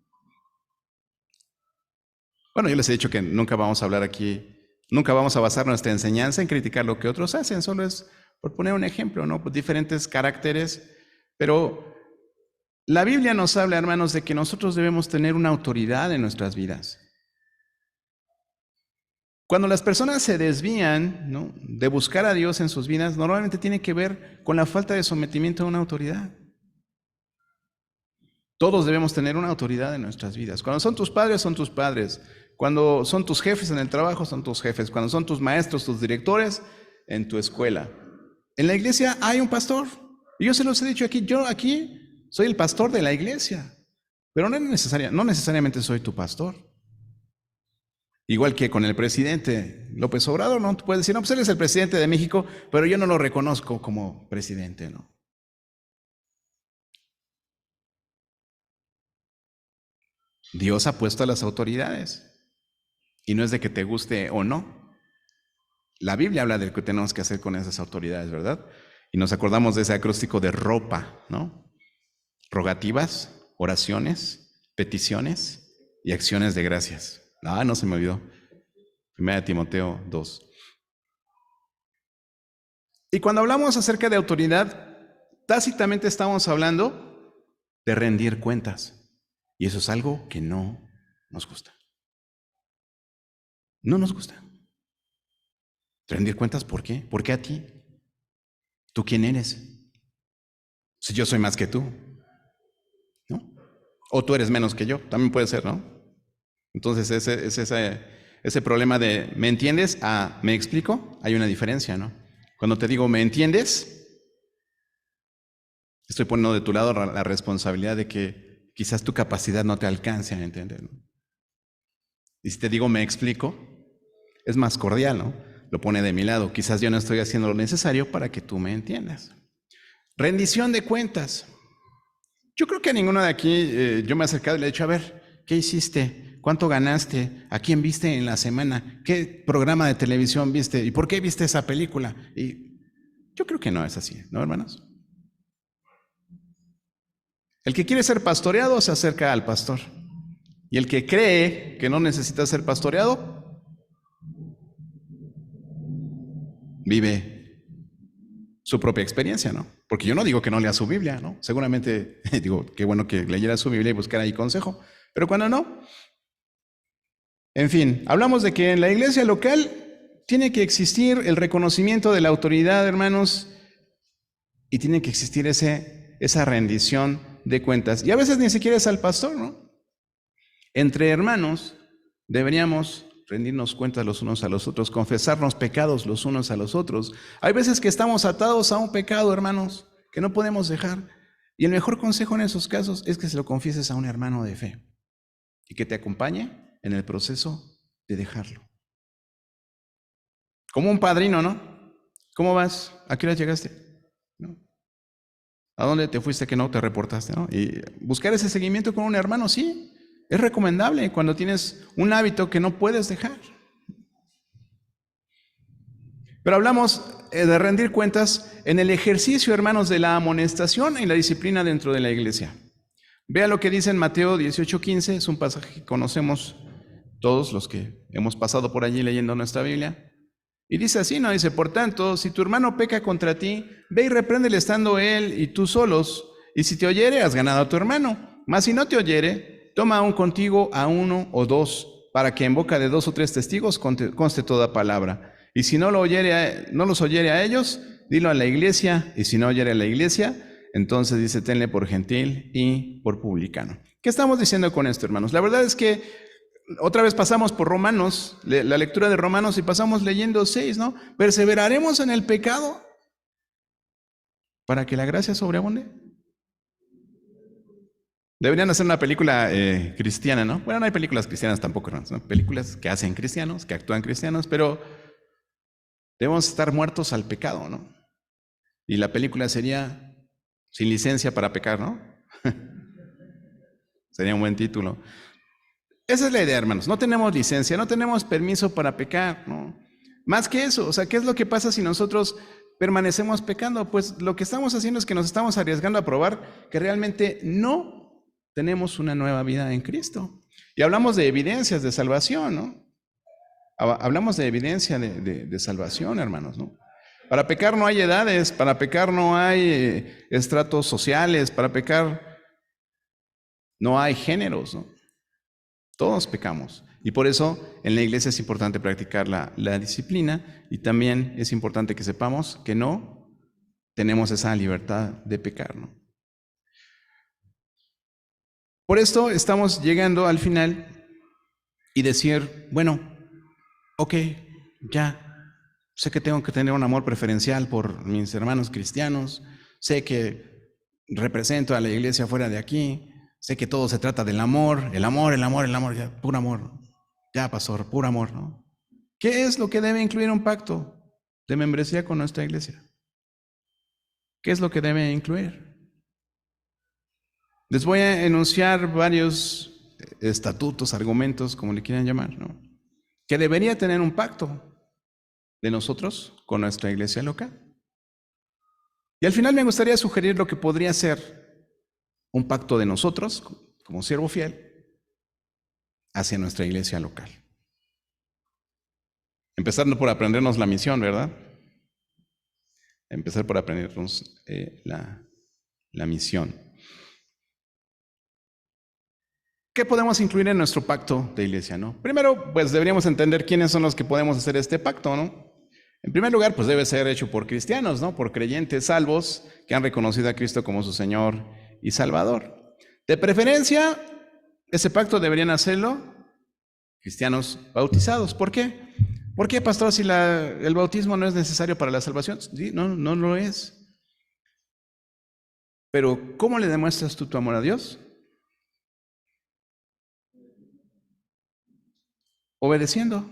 Bueno, yo les he dicho que nunca vamos a hablar aquí, nunca vamos a basar nuestra enseñanza en criticar lo que otros hacen, solo es por poner un ejemplo, ¿no? Por diferentes caracteres, pero la Biblia nos habla, hermanos, de que nosotros debemos tener una autoridad en nuestras vidas. Cuando las personas se desvían, ¿no?, de buscar a Dios en sus vidas, normalmente tiene que ver con la falta de sometimiento a una autoridad. Todos debemos tener una autoridad en nuestras vidas. Cuando son tus padres, son tus padres. Cuando son tus jefes en el trabajo, son tus jefes. Cuando son tus maestros, tus directores, en tu escuela. En la iglesia hay un pastor. Y yo se los he dicho aquí, yo aquí soy el pastor de la iglesia. Pero no necesariamente soy tu pastor. Igual que con el presidente López Obrador, ¿no? Tú puedes decir, no, pues él es el presidente de México, pero yo no lo reconozco como presidente, ¿no? Dios ha puesto a las autoridades. Y no es de que te guste o no. La Biblia habla de lo que tenemos que hacer con esas autoridades, ¿verdad? Y nos acordamos de ese acróstico de ROPA, ¿no? Rogativas, oraciones, peticiones y acciones de gracias. No se me olvidó. 1 Timoteo 2. Y cuando hablamos acerca de autoridad, tácitamente estamos hablando de rendir cuentas. Y eso es algo que no nos gusta. No nos gusta. Rendir cuentas, ¿por qué? ¿Por qué a ti? ¿Tú quién eres? Si yo soy más que tú, ¿no? O tú eres menos que yo, también puede ser, ¿no? Entonces ese problema de ¿me entiendes? A ¿me explico? Hay una diferencia, ¿no? Cuando te digo ¿me entiendes? Estoy poniendo de tu lado la responsabilidad de que quizás tu capacidad no te alcance a entender, ¿no? Y si te digo ¿me explico? Es más cordial, ¿no? lo pone de mi lado. Quizás yo no estoy haciendo lo necesario para que tú me entiendas. Rendición de cuentas. Yo creo que a ninguno de aquí yo me he acercado y le he dicho, a ver, ¿qué hiciste? ¿Cuánto ganaste? ¿A quién viste en la semana? ¿Qué programa de televisión viste? ¿Y por qué viste esa película? Y yo creo que no es así, ¿no, hermanos? El que quiere ser pastoreado se acerca al pastor. Y el que cree que no necesita ser pastoreado, vive su propia experiencia, ¿no? Porque yo no digo que no lea su Biblia, ¿no? Seguramente digo, qué bueno que leyera su Biblia y buscara ahí consejo. Pero cuando no, en fin, hablamos de que en la iglesia local tiene que existir el reconocimiento de la autoridad, hermanos, y tiene que existir esa rendición de cuentas. Y a veces ni siquiera es al pastor, ¿no? Entre hermanos deberíamos rendirnos cuentas los unos a los otros, confesarnos pecados los unos a los otros. Hay veces que estamos atados a un pecado, hermanos, que no podemos dejar. Y el mejor consejo en esos casos es que se lo confieses a un hermano de fe y que te acompañe en el proceso de dejarlo. Como un padrino, ¿no? ¿Cómo vas? ¿A qué hora llegaste? ¿No? ¿A dónde te fuiste que no te reportaste? ¿No? Y buscar ese seguimiento con un hermano, sí, es recomendable cuando tienes un hábito que no puedes dejar. Pero hablamos de rendir cuentas en el ejercicio, hermanos, de la amonestación y la disciplina dentro de la iglesia. Vea lo que dice en Mateo 18:15, es un pasaje que conocemos todos los que hemos pasado por allí leyendo nuestra Biblia. Y dice así, ¿no? Dice, por tanto, si tu hermano peca contra ti, ve y repréndele estando él y tú solos, y si te oyere, has ganado a tu hermano. Mas si no te oyere, toma aún contigo a uno o dos, para que en boca de 2 o 3 testigos conste toda palabra. Y si no los oyere a ellos, dilo a la iglesia, y si no oyere a la iglesia, entonces dice, tenle por gentil y por publicano. ¿Qué estamos diciendo con esto, hermanos? La verdad es que otra vez pasamos por Romanos, la lectura de Romanos, y pasamos leyendo 6, ¿no? ¿Perseveraremos en el pecado para que la gracia sobreabunde? Deberían hacer una película cristiana, ¿no? Bueno, no hay películas cristianas tampoco, ¿no? Son películas que hacen cristianos, que actúan cristianos, pero debemos estar muertos al pecado, ¿no? Y la película sería Sin licencia para pecar, ¿no? Sería un buen título. Esa es la idea, hermanos. No tenemos licencia, no tenemos permiso para pecar, ¿no? Más que eso, o sea, ¿qué es lo que pasa si nosotros permanecemos pecando? Pues lo que estamos haciendo es que nos estamos arriesgando a probar que realmente no tenemos una nueva vida en Cristo. Y hablamos de evidencias de salvación, ¿no? Hablamos de evidencia de salvación, hermanos, ¿no? Para pecar no hay edades, para pecar no hay estratos sociales, para pecar no hay géneros, ¿no? Todos pecamos. Y por eso en la iglesia es importante practicar la disciplina, y también es importante que sepamos que no tenemos esa libertad de pecar, ¿no? Por esto estamos llegando al final y decir, bueno, ok, ya sé que tengo que tener un amor preferencial por mis hermanos cristianos, sé que represento a la iglesia fuera de aquí, sé que todo se trata del amor, el amor, ya, puro amor. Ya, pastor, puro amor, ¿no? ¿Qué es lo que debe incluir un pacto de membresía con nuestra iglesia? ¿Qué es lo que debe incluir? Les voy a enunciar varios estatutos, argumentos, como le quieran llamar, ¿no? Que debería tener un pacto de nosotros con nuestra iglesia local. Y al final me gustaría sugerir lo que podría ser un pacto de nosotros, como siervo fiel, hacia nuestra iglesia local. Empezando por aprendernos la misión, ¿verdad? Empezar por aprendernos la misión. ¿Qué podemos incluir en nuestro pacto de iglesia, no? Primero, pues deberíamos entender quiénes son los que podemos hacer este pacto, ¿no? En primer lugar, pues debe ser hecho por cristianos, ¿no? Por creyentes salvos que han reconocido a Cristo como su Señor y Salvador. De preferencia, ese pacto deberían hacerlo cristianos bautizados. ¿Por qué? ¿Por qué, pastor, si el bautismo no es necesario para la salvación? Sí, no lo es. Pero, ¿cómo le demuestras tú tu amor a Dios? Obedeciendo.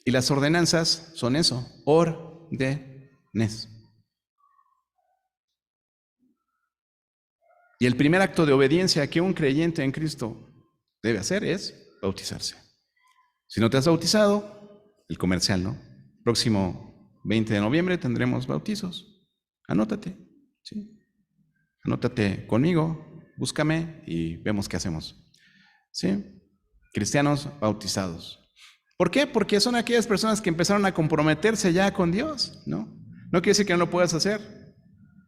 Y las ordenanzas son eso, órdenes. Y el primer acto de obediencia que un creyente en Cristo debe hacer es bautizarse. Si no te has bautizado, el comercial, ¿no? Próximo 20 de noviembre tendremos bautizos. Anótate, ¿sí? Anótate conmigo, búscame y vemos qué hacemos. ¿Sí? Cristianos bautizados. ¿Por qué? Porque son aquellas personas que empezaron a comprometerse ya con Dios, ¿no? No quiere decir que no lo puedas hacer.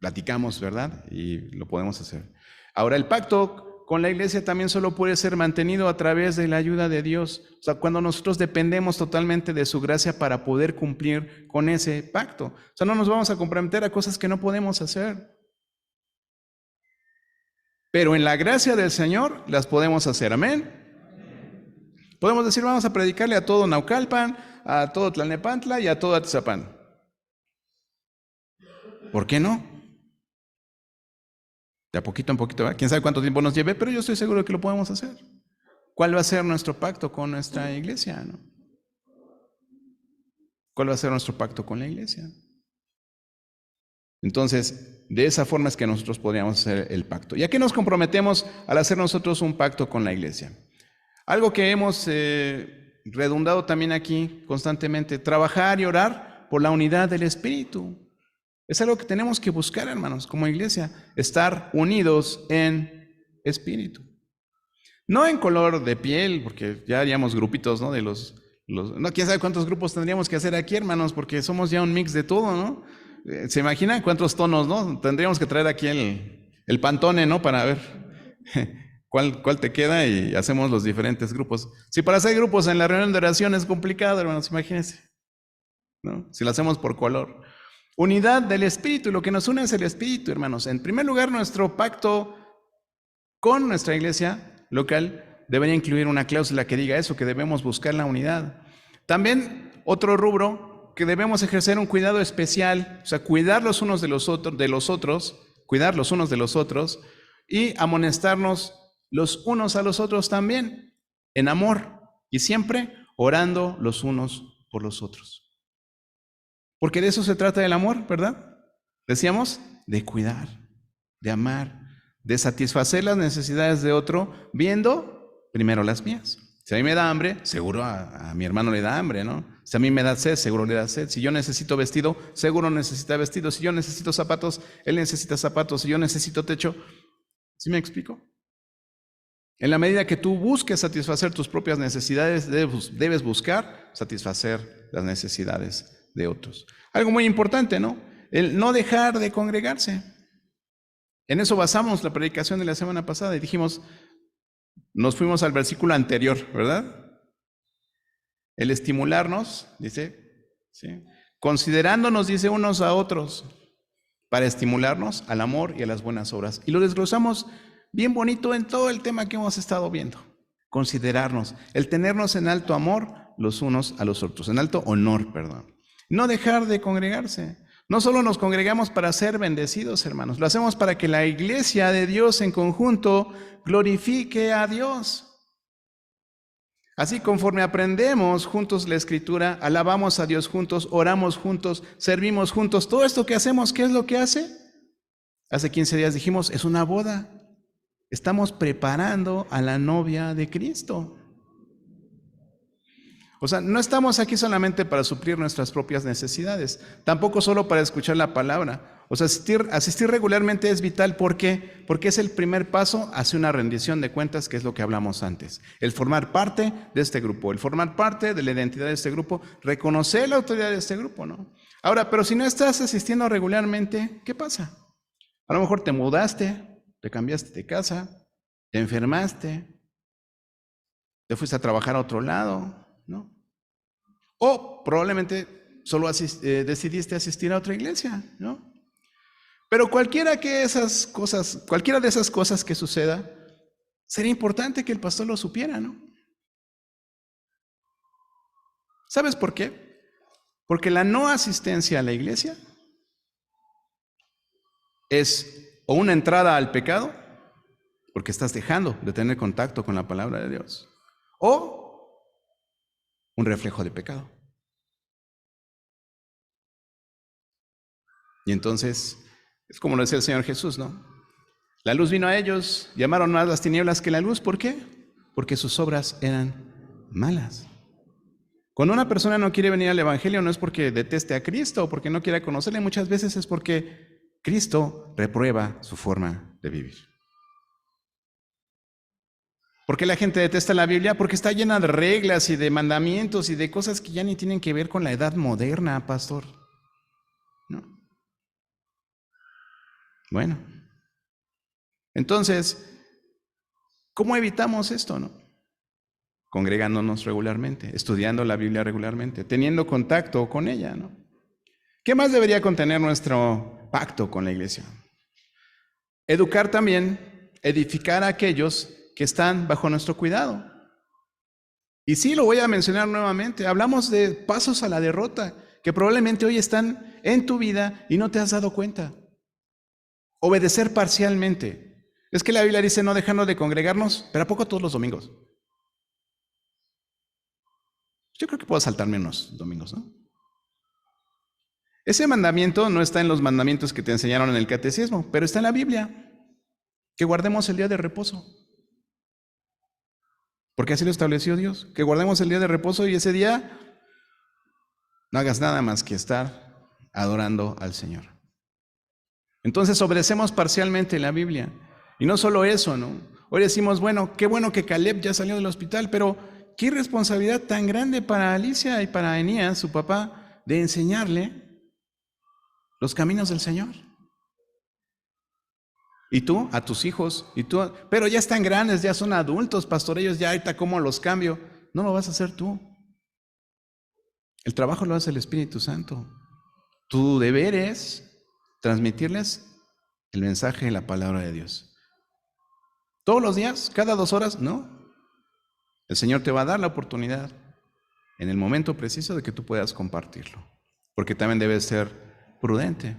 Platicamos, ¿verdad? Y lo podemos hacer. Ahora, el pacto con la iglesia también solo puede ser mantenido a través de la ayuda de Dios. O sea, cuando nosotros dependemos totalmente de su gracia para poder cumplir con ese pacto. O sea, no nos vamos a comprometer a cosas que no podemos hacer. Pero en la gracia del Señor las podemos hacer. Amén. Podemos decir, vamos a predicarle a todo Naucalpan, a todo Tlalnepantla y a todo Atizapán. ¿Por qué no? De a poquito en poquito, ¿verdad? Quién sabe cuánto tiempo nos lleve, pero yo estoy seguro que lo podemos hacer. ¿Cuál va a ser nuestro pacto con nuestra iglesia, no? ¿Cuál va a ser nuestro pacto con la iglesia? Entonces, de esa forma es que nosotros podríamos hacer el pacto. ¿Y a qué nos comprometemos al hacer nosotros un pacto con la iglesia? Algo que hemos redundado también aquí constantemente, trabajar y orar por la unidad del Espíritu. Es algo que tenemos que buscar, hermanos, como iglesia, estar unidos en espíritu. No en color de piel, porque ya haríamos grupitos, ¿no? No, quién sabe cuántos grupos tendríamos que hacer aquí, hermanos, porque somos ya un mix de todo, ¿no? ¿Se imaginan cuántos tonos, no? Tendríamos que traer aquí el Pantone, ¿no? Para ver cuál te queda y hacemos los diferentes grupos. Si para hacer grupos en la reunión de oración es complicado, hermanos, imagínense, ¿no? Si lo hacemos por color. Unidad del Espíritu, lo que nos une es el Espíritu, hermanos. En primer lugar, nuestro pacto con nuestra iglesia local debería incluir una cláusula que diga eso, que debemos buscar la unidad. También otro rubro, que debemos ejercer un cuidado especial, o sea, cuidar los unos de los otros, cuidar los unos de los otros y amonestarnos los unos a los otros también, en amor y siempre orando los unos por los otros. Porque de eso se trata el amor, ¿verdad? Decíamos, de cuidar, de amar, de satisfacer las necesidades de otro, viendo primero las mías. Si a mí me da hambre, seguro a mi hermano le da hambre, ¿no? Si a mí me da sed, seguro le da sed. Si yo necesito vestido, seguro necesita vestido. Si yo necesito zapatos, él necesita zapatos. Si yo necesito techo, ¿sí me explico? En la medida que tú busques satisfacer tus propias necesidades, debes buscar satisfacer las necesidades de otros. Algo muy importante, ¿no? El no dejar de congregarse. En eso basamos la predicación de la semana pasada y dijimos, nos fuimos al versículo anterior, ¿verdad? El estimularnos, dice, ¿sí? Considerándonos, dice, unos a otros, para estimularnos al amor y a las buenas obras. Y lo desglosamos bien bonito en todo el tema que hemos estado viendo. Considerarnos, el tenernos en alto amor los unos a los otros, en alto honor, perdón. No dejar de congregarse. No solo nos congregamos para ser bendecidos, hermanos, lo hacemos para que la iglesia de Dios en conjunto glorifique a Dios. Así, conforme aprendemos juntos la Escritura, alabamos a Dios juntos, oramos juntos, servimos juntos, todo esto que hacemos, ¿qué es lo que hace? Hace 15 días dijimos, es una boda. Estamos preparando a la novia de Cristo. O sea, no estamos aquí solamente para suplir nuestras propias necesidades, tampoco solo para escuchar la palabra. O sea, asistir regularmente es vital. ¿Por qué? Porque es el primer paso hacia una rendición de cuentas, que es lo que hablamos antes. El formar parte de este grupo, el formar parte de la identidad de este grupo, reconocer la autoridad de este grupo, ¿no? Ahora, pero si no estás asistiendo regularmente, ¿qué pasa? A lo mejor te mudaste, te cambiaste de casa, te enfermaste, te fuiste a trabajar a otro lado, ¿no? O probablemente solo decidiste asistir a otra iglesia, ¿no? Pero cualquiera de esas cosas que suceda, sería importante que el pastor lo supiera, ¿no? ¿Sabes por qué? Porque la no asistencia a la iglesia es o una entrada al pecado, porque estás dejando de tener contacto con la palabra de Dios, o un reflejo de pecado. Y entonces, es como lo decía el Señor Jesús, ¿no? La luz vino a ellos, llamaron más las tinieblas que la luz. ¿Por qué? Porque sus obras eran malas. Cuando una persona no quiere venir al Evangelio no es porque deteste a Cristo o porque no quiera conocerle, muchas veces es porque Cristo reprueba su forma de vivir. ¿Por qué la gente detesta la Biblia? Porque está llena de reglas y de mandamientos y de cosas que ya ni tienen que ver con la edad moderna, pastor. ¿No? Bueno, entonces, ¿cómo evitamos esto, no? Congregándonos regularmente, estudiando la Biblia regularmente, teniendo contacto con ella, ¿no? ¿Qué más debería contener nuestro pacto con la iglesia? Educar también, edificar a aquellos que están bajo nuestro cuidado. Y sí, lo voy a mencionar nuevamente, hablamos de pasos a la derrota, que probablemente hoy están en tu vida y no te has dado cuenta. Obedecer parcialmente. Es que la Biblia dice no dejarnos de congregarnos, pero ¿a poco todos los domingos? Yo creo que puedo saltarme unos domingos, ¿no? Ese mandamiento no está en los mandamientos que te enseñaron en el catecismo, pero está en la Biblia, que guardemos el día de reposo. Porque así lo estableció Dios, que guardemos el día de reposo y ese día no hagas nada más que estar adorando al Señor. Entonces obedecemos parcialmente la Biblia. Y no solo eso, ¿no? Hoy decimos, bueno, qué bueno que Caleb ya salió del hospital, pero qué responsabilidad tan grande para Alicia y para Enías, su papá, de enseñarle los caminos del Señor. Y tú, a tus hijos, y tú, pero ya están grandes, ya son adultos, pastor, ellos ya ahorita cómo los cambio. No lo vas a hacer tú. El trabajo lo hace el Espíritu Santo. Tu deber es transmitirles el mensaje de la palabra de Dios. Todos los días, cada 2 horas, no. El Señor te va a dar la oportunidad en el momento preciso de que tú puedas compartirlo. Porque también debes ser prudente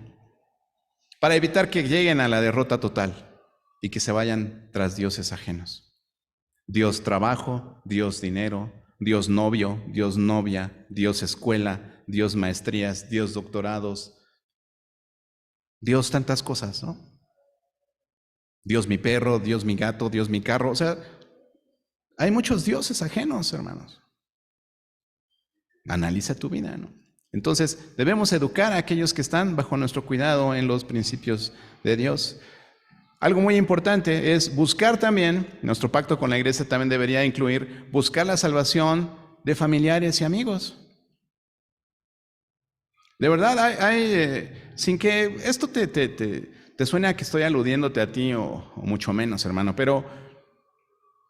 para evitar que lleguen a la derrota total y que se vayan tras dioses ajenos. Dios trabajo, Dios dinero, Dios novio, Dios novia, Dios escuela, Dios maestrías, Dios doctorados, Dios tantas cosas, ¿no? Dios mi perro, Dios mi gato, Dios mi carro, o sea, hay muchos dioses ajenos, hermanos. Analiza tu vida, ¿no? Entonces, debemos educar a aquellos que están bajo nuestro cuidado en los principios de Dios. Algo muy importante es buscar también, nuestro pacto con la iglesia también debería incluir, buscar la salvación de familiares y amigos. De verdad, sin que esto te suene a que estoy aludiéndote a ti o mucho menos, hermano, pero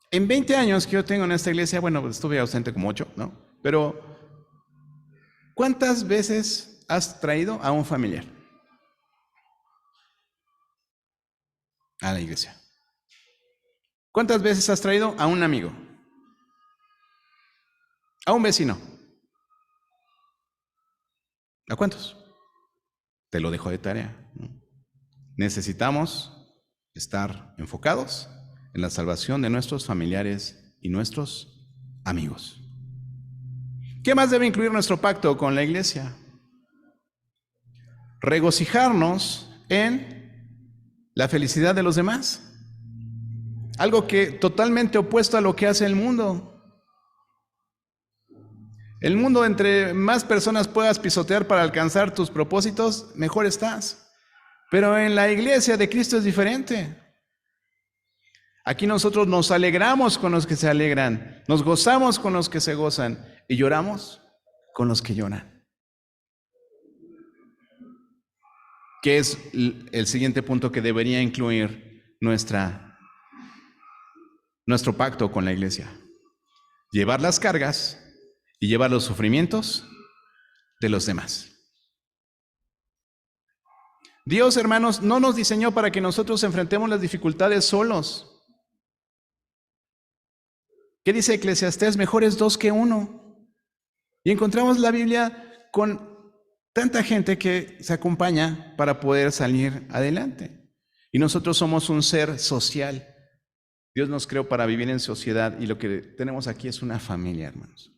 en 20 años que yo tengo en esta iglesia, bueno, estuve ausente como 8, ¿no? Pero ¿cuántas veces has traído a un familiar a la iglesia? ¿Cuántas veces has traído a un amigo? ¿A un vecino? ¿A cuántos? Te lo dejo de tarea, ¿no? Necesitamos estar enfocados en la salvación de nuestros familiares y nuestros amigos. ¿Qué más debe incluir nuestro pacto con la iglesia? Regocijarnos en la felicidad de los demás. Algo que totalmente opuesto a lo que hace el mundo. El mundo, entre más personas puedas pisotear para alcanzar tus propósitos, mejor estás. Pero en la iglesia de Cristo es diferente. Aquí nosotros nos alegramos con los que se alegran, nos gozamos con los que se gozan y lloramos con los que lloran. Que es el siguiente punto que debería incluir nuestro pacto con la iglesia. Llevar las cargas y llevar los sufrimientos de los demás. Dios, hermanos, no nos diseñó para que nosotros enfrentemos las dificultades solos. ¿Qué dice Eclesiastés? Mejor es 2 que 1. Y encontramos la Biblia con tanta gente que se acompaña para poder salir adelante. Y nosotros somos un ser social. Dios nos creó para vivir en sociedad y lo que tenemos aquí es una familia, hermanos.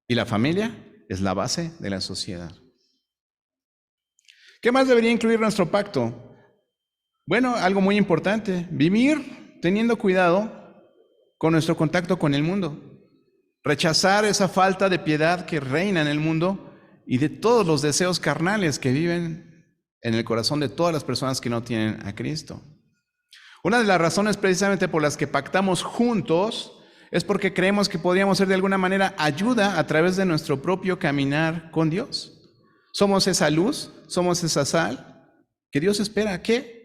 Y la familia es la base de la sociedad. ¿Qué más debería incluir nuestro pacto? Bueno, algo muy importante, vivir teniendo cuidado con nuestro contacto con el mundo. Rechazar esa falta de piedad que reina en el mundo y de todos los deseos carnales que viven en el corazón de todas las personas que no tienen a Cristo. Una de las razones precisamente por las que pactamos juntos es porque creemos que podríamos ser de alguna manera ayuda a través de nuestro propio caminar con Dios. Somos esa luz, somos esa sal que Dios espera que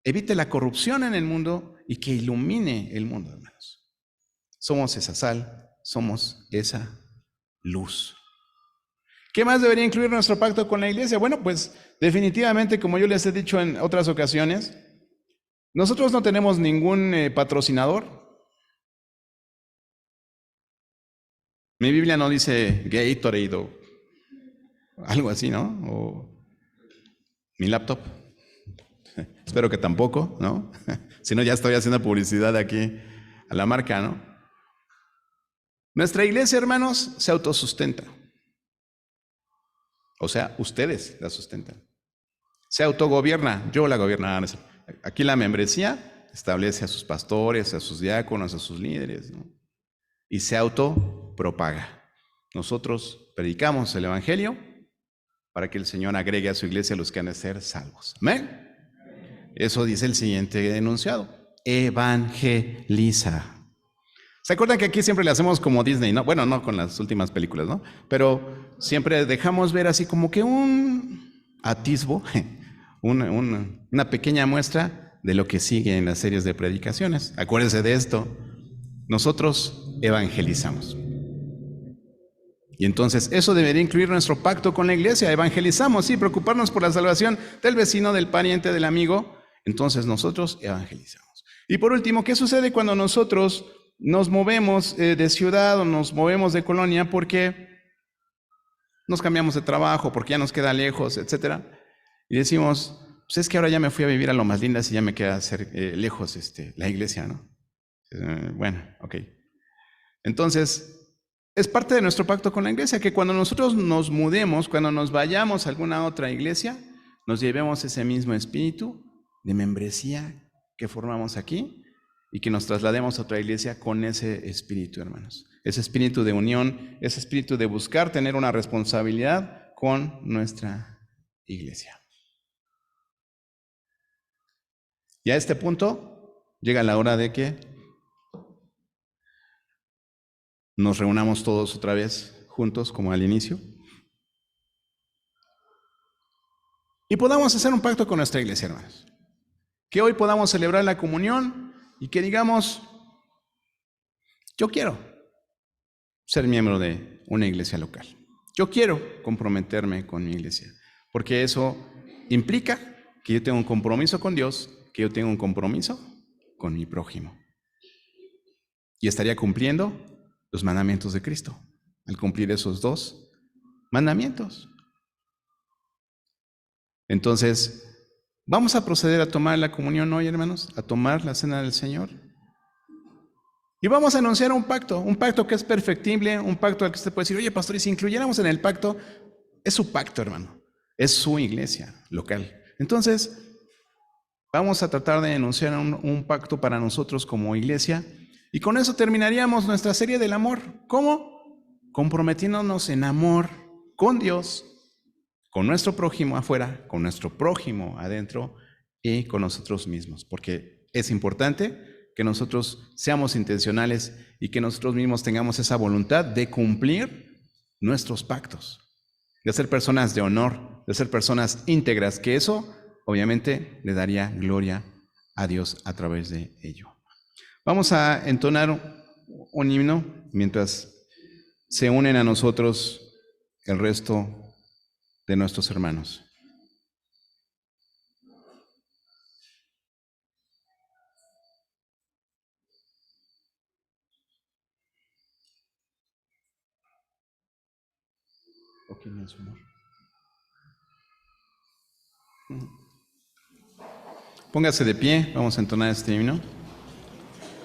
evite la corrupción en el mundo y que ilumine el mundo, hermanos. Somos esa sal, somos esa luz. ¿Qué más debería incluir nuestro pacto con la iglesia? Bueno, pues definitivamente, como yo les he dicho en otras ocasiones, nosotros no tenemos ningún patrocinador. Mi Biblia no dice Gatorade o algo así, ¿no? O mi laptop. Espero que tampoco, ¿no? Si no, ya estoy haciendo publicidad aquí a la marca, ¿no? Nuestra iglesia, hermanos, se autosustenta. O sea, ustedes la sustentan. Se autogobierna, yo la gobierno. Aquí la membresía establece a sus pastores, a sus diáconos, a sus líderes, ¿no? Y se autopropaga. Nosotros predicamos el Evangelio para que el Señor agregue a su iglesia a los que han de ser salvos. ¿Amén? Eso dice el siguiente enunciado. Evangeliza. ¿Se acuerdan que aquí siempre le hacemos como Disney, no? Bueno, no con las últimas películas, ¿no? Pero siempre dejamos ver así como que un atisbo, una pequeña muestra de lo que sigue en las series de predicaciones. Acuérdense de esto. Nosotros evangelizamos. Y entonces eso debería incluir nuestro pacto con la iglesia. Evangelizamos, sí, preocuparnos por la salvación del vecino, del pariente, del amigo. Entonces nosotros evangelizamos. Y por último, ¿qué sucede cuando nosotros nos movemos de ciudad o nos movemos de colonia porque nos cambiamos de trabajo, porque ya nos queda lejos, etcétera? Y decimos, pues es que ahora ya me fui a vivir a Lomas Lindas y ya me queda lejos la iglesia, ¿no? Bueno, ok. Entonces, es parte de nuestro pacto con la iglesia, que cuando nosotros nos mudemos, cuando nos vayamos a alguna otra iglesia, nos llevemos ese mismo espíritu de membresía que formamos aquí y que nos traslademos a otra iglesia con ese espíritu, hermanos. Ese espíritu de unión, ese espíritu de buscar tener una responsabilidad con nuestra iglesia. Y a este punto llega la hora de que nos reunamos todos otra vez juntos como al inicio y podamos hacer un pacto con nuestra iglesia, hermanos. Que hoy podamos celebrar la comunión y que digamos, yo quiero ser miembro de una iglesia local. Yo quiero comprometerme con mi iglesia, porque eso implica que yo tengo un compromiso con Dios, que yo tengo un compromiso con mi prójimo. Y estaría cumpliendo los mandamientos de Cristo, al cumplir esos dos mandamientos. Entonces, vamos a proceder a tomar la comunión hoy, hermanos, a tomar la cena del Señor. Y vamos a anunciar un pacto que es perfectible, un pacto al que usted puede decir, oye, pastor, y si incluyéramos en el pacto, es su pacto, hermano, es su iglesia local. Entonces, vamos a tratar de enunciar un pacto para nosotros como iglesia, y con eso terminaríamos nuestra serie del amor. ¿Cómo? Comprometiéndonos en amor con Dios, con nuestro prójimo afuera, con nuestro prójimo adentro y con nosotros mismos, porque es importante que nosotros seamos intencionales y que nosotros mismos tengamos esa voluntad de cumplir nuestros pactos, de ser personas de honor, de ser personas íntegras, que eso obviamente le daría gloria a Dios a través de ello. Vamos a entonar un himno mientras se unen a nosotros el resto de nuestros hermanos. Póngase de pie, vamos a entonar este himno.